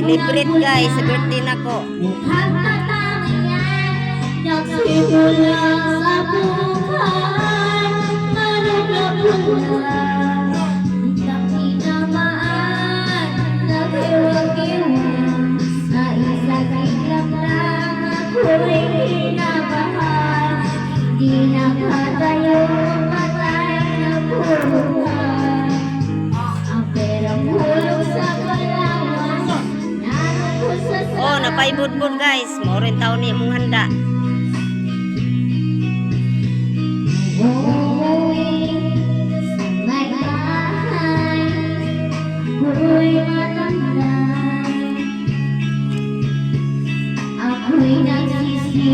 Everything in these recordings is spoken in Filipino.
Celebrate guys, sa birthday na ko. Nagsimula sa buhay, marunong tinamaan, naghiwag-iwag, sa isang iglap lang ako'y kinabahan, di nakatayo, patay na buhay. Ang perang hulog sa Palawan, naroon sa Oh, napaibod-bod guys. Mo rin taon ni mong handa. uuwi sa may bahay, ako'y matanda. Ako'y nagsisi,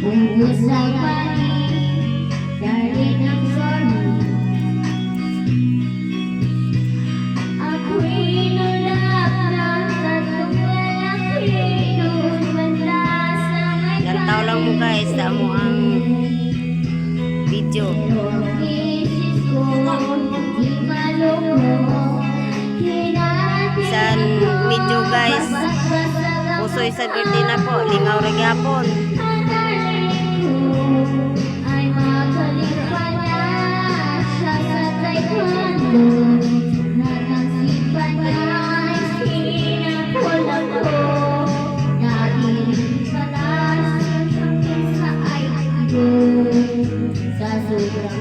ubos ang panig, dahil ng sorry. Ako'y nulak ng tatlong lalaki, noon banda sa may Ilang taon lang mo guys, damo ang video. San video guys. Pusoy sa birthday na ko, lingaw ra gyapon. Ay magaling pa niya siya sa taekwondo, nanasipan niya ay sinapolado, nailing palas sa sakit sa aigo, sa sobrang